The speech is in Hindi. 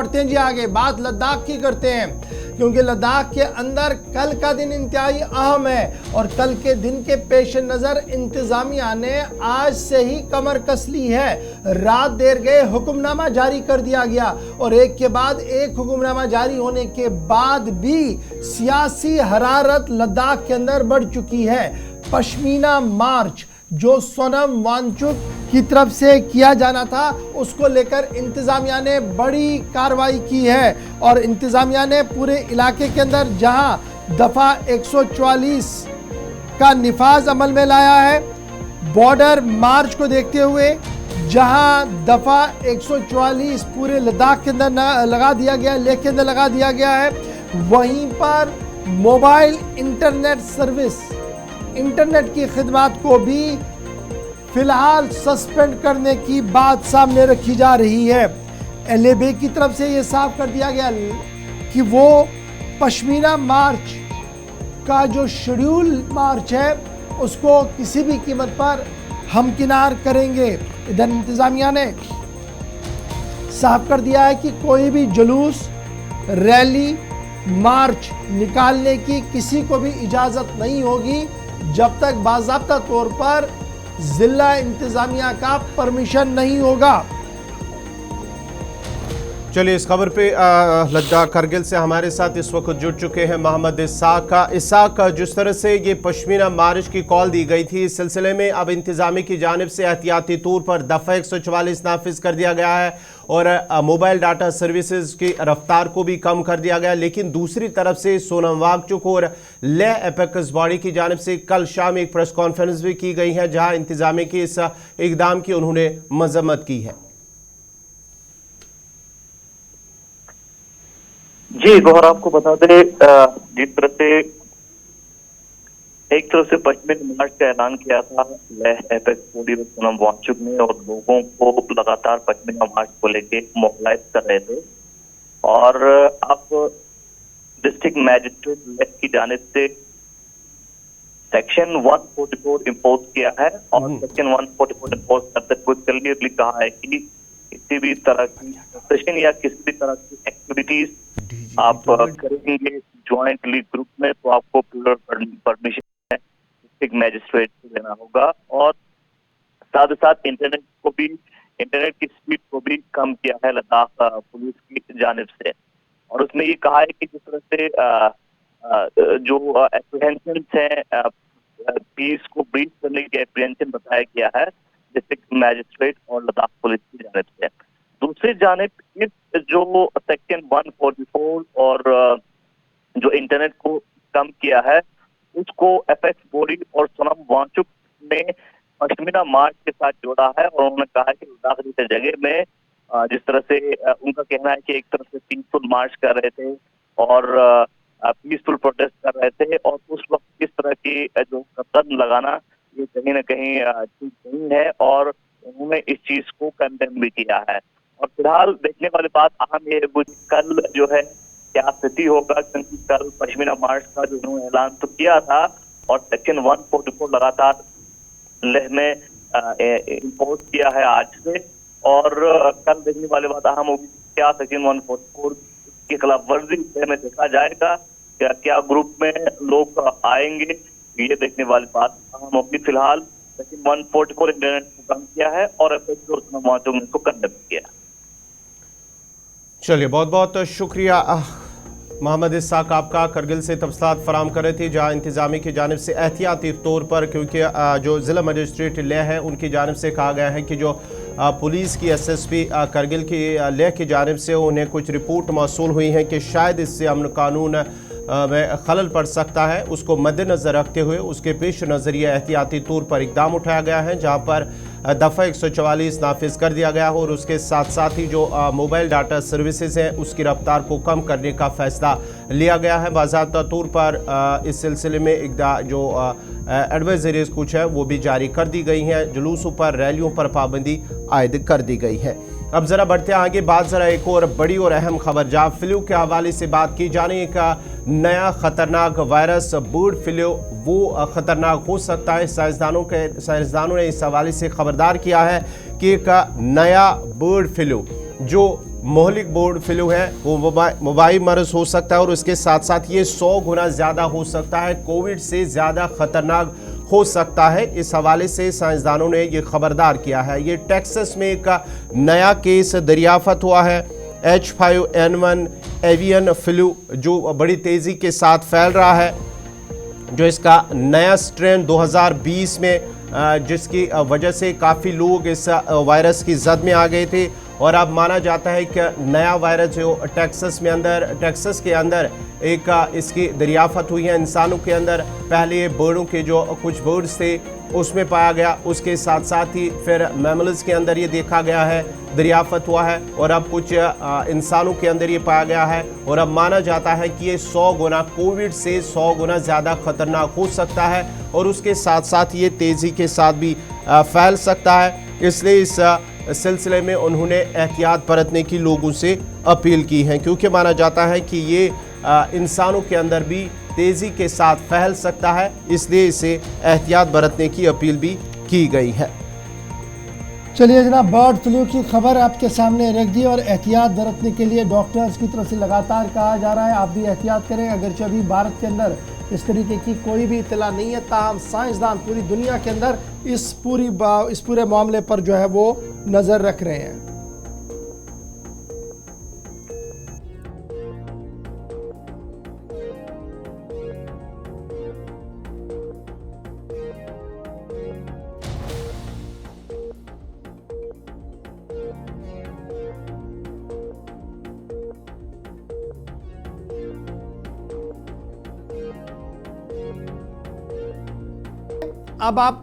बढ़ते हैं जी आगे, बात लद्दाख की करते हैं, क्योंकि लद्दाख के अंदर कल का दिन इंतहाई अहम है और कल के दिन के पेश नज़र इंतजामिया ने आज से ही कमर कस ली है। रात देर गए हुक्मनामा जारी कर दिया गया और एक के बाद एक हुक्मनामा जारी होने के बाद भी सियासी हरारत लद्दाख के अंदर बढ़ चुकी है। पश्मीना मार्च जो सोनम वांगचुक की तरफ से किया जाना था, उसको लेकर इंतजामिया ने बड़ी कार्रवाई की है और इंतजामिया ने पूरे इलाके के अंदर जहां दफा 144 का निफाज अमल में लाया है, बॉर्डर मार्च को देखते हुए जहां दफा 144 पूरे लद्दाख के अंदर लगा दिया गया, लेह के अंदर लगा दिया गया है, वहीं पर मोबाइल इंटरनेट सर्विस, इंटरनेट की खिदमत को भी फिलहाल सस्पेंड करने की बात सामने रखी जा रही है। LAB की तरफ से ये साफ कर दिया गया कि वो पश्मीना मार्च का जो शेड्यूल मार्च है उसको किसी भी कीमत पर हमकिनार करेंगे। इधर इंतजामिया ने साफ कर दिया है कि कोई भी जुलूस, रैली, मार्च निकालने की किसी को भी इजाज़त नहीं होगी जब तक बाज़ाब्ता तौर पर जिला इंतजामिया का परमिशन नहीं होगा। चलिए इस खबर पे लद्दाख करगिल से हमारे साथ इस वक्त जुड़ चुके हैं मोहम्मद इसाक। जिस तरह से ये पश्मीना मार्च की कॉल दी गई थी, इस सिलसिले में अब इंतजामी की जानिब से एहतियाती तौर पर दफ़ा 144 नाफिज कर दिया गया है और मोबाइल डाटा सर्विसेज की रफ्तार को भी कम कर दिया गया। लेकिन दूसरी तरफ से सोनम वांगचुक और लेह एपेक्स बॉडी की जानिब से कल शाम एक प्रेस कॉन्फ्रेंस भी की गई है जहां इंतजामी के इस इकदाम की उन्होंने मजम्मत की है। जी गौर, आपको बता दें जिस तरह से एक तरफ से पश्मीना मार्च का ऐलान किया था लेह एपेक्स बॉडी और सोनम वांगचुक ने और लोगों को लगातार पश्मीना मार्च को लेके मोबिलाइज कर रहे थे और अब डिस्ट्रिक्ट मैजिस्ट्रेट लेह की जानिब से सेक्शन 144 इम्पोज किया है और सेक्शन 144 इम्पोज करते हुए क्लियरली कहा है कि किसी भी तरह की सेशन या किसी भी तरह की एक्टिविटीज आप करेंगे ज्वाइंटली ग्रुप में तो आपको परमिशन डिस्ट्रिक्ट मैजिस्ट्रेट से लेना होगा और साथ ही साथ इंटरनेट की स्पीड को भी कम किया है लद्दाख पुलिस की जानिब से। और उसमें ये कहा है कि जिस तरह से जो एप्रीहेंशन है, पीस को ब्रीच करने की एप्रीहेंशन बताया गया है डिस्ट्रिक्ट मैजिस्ट्रेट और लद्दाख पुलिस की जानिब से। दूसरी जानिब इस जो सेक्शन 144 और जो इंटरनेट को कम किया है उसको एपेक्स बॉडी और सोनम वांगचुक ने पश्मीना मार्च के साथ जोड़ा है और उन्होंने कहा कि लद्दाख जैसे जगह में जिस तरह से उनका कहना है कि एक तरफ से पीसफुल मार्च कर रहे थे और पीसफुल प्रोटेस्ट कर रहे थे और उस वक्त इस तरह की जो कदम लगाना ये कहीं ना कहीं ठीक नहीं है और उन्होंने इस चीज को कंडेम भी किया है। और फिलहाल देखने वाली बात अहम ये कल जो है क्या स्थिति होगा, क्योंकि कल पश्मीना मार्च का जो उन्होंने ऐलान तो किया था और सेक्शन 144 लगातार लेह में इम्पोज किया है आज से और कल देखने वाली बात अहम होगी क्या सेक्शन 144 की खिलाफ वर्जी में देखा जाएगा, क्या ग्रुप में लोग आएंगे, ये देखने वाली बात अहम होगी। फिलहाल सेक्शन 144 इंटरनेट को कम किया है और इसको कंडेम किया है। चलिए बहुत बहुत शुक्रिया मोहम्मद इसाक आपका, करगिल से तफसीलात फराम कर रहे थे जहाँ इंतजामी की जानिब से एहतियाती तौर पर, क्योंकि जो ज़िला मजिस्ट्रेट लेह है उनकी जानिब से कहा गया है कि जो पुलिस की SSP करगिल की लेह की जानिब से उन्हें कुछ रिपोर्ट मौसूल हुई है कि शायद इससे अमन कानून में खलल पड़ सकता है, उसको मद्देनज़र रखते हुए उसके पेश नज़रिए एहतियाती तौर पर इकदाम उठाया गया है जहाँ पर दफ़ा 144 नाफिज कर दिया गया हो और उसके साथ साथ ही जो मोबाइल डाटा सर्विसेज हैं उसकी रफ्तार को कम करने का फ़ैसला लिया गया है। बाज़ाब्ता तौर पर इस सिलसिले में जो एडवाइजरीज कुछ है वो भी जारी कर दी गई हैं, जुलूसों पर, रैलियों पर पाबंदी आयद कर दी गई है। अब ज़रा बढ़ते हैं आगे, बात ज़रा एक और बड़ी और अहम खबर जहाँ फ्लू के हवाले से बात की जाने का नया ख़तरनाक वायरस बर्ड फ्लू वो ख़तरनाक हो सकता है। साइंसदानों ने इस हवाले से खबरदार किया है कि एक नया बर्ड फ्लू जो मोहलिक बर्ड फ्लू है वो वबाई मर्ज हो सकता है और उसके साथ साथ ये 100 गुना ज़्यादा हो सकता है, कोविड से ज़्यादा खतरनाक हो सकता है। इस हवाले से साइंसदानों ने ये खबरदार किया है। ये टेक्सास में एक नया केस दरियाफ्त हुआ है, H5N1 एवियन फ्लू, जो बड़ी तेज़ी के साथ फैल रहा है, जो इसका नया स्ट्रेन 2020 में जिसकी वजह से काफ़ी लोग इस वायरस की जद में आ गए थे। और अब माना जाता है कि नया वायरस जो टेक्सास के अंदर एक इसकी दरियाफ्त हुई है इंसानों के अंदर। पहले बर्डों के जो कुछ बर्ड्स थे उसमें पाया गया, उसके साथ साथ ही फिर मैमल्स के अंदर ये देखा गया है, दरियाफ्त हुआ है, और अब कुछ इंसानों के अंदर ये पाया गया है। और अब माना जाता है कि ये 100 गुना कोविड से 100 गुना ज़्यादा खतरनाक हो सकता है और उसके साथ साथ ये तेज़ी के साथ भी फैल सकता है। इसलिए इस सिलसिले में उन्होंने एहतियात बरतने की लोगों से अपील की है, क्योंकि माना जाता है कि ये इंसानों के अंदर भी तेज़ी के साथ फैल सकता है, इसलिए इसे एहतियात बरतने की अपील भी की गई है। चलिए जनाब, बर्ड फ्लू की खबर आपके सामने रख दी और एहतियात बरतने के लिए डॉक्टर्स की तरफ से लगातार कहा जा रहा है आप भी एहतियात करें। अगरचे अभी भारत के अंदर इस तरीके की कोई भी इतला नहीं है, ताहम साइंसदान पूरी दुनिया के अंदर इस पूरे मामले पर जो है वो नज़र रख रहे हैं। अब आप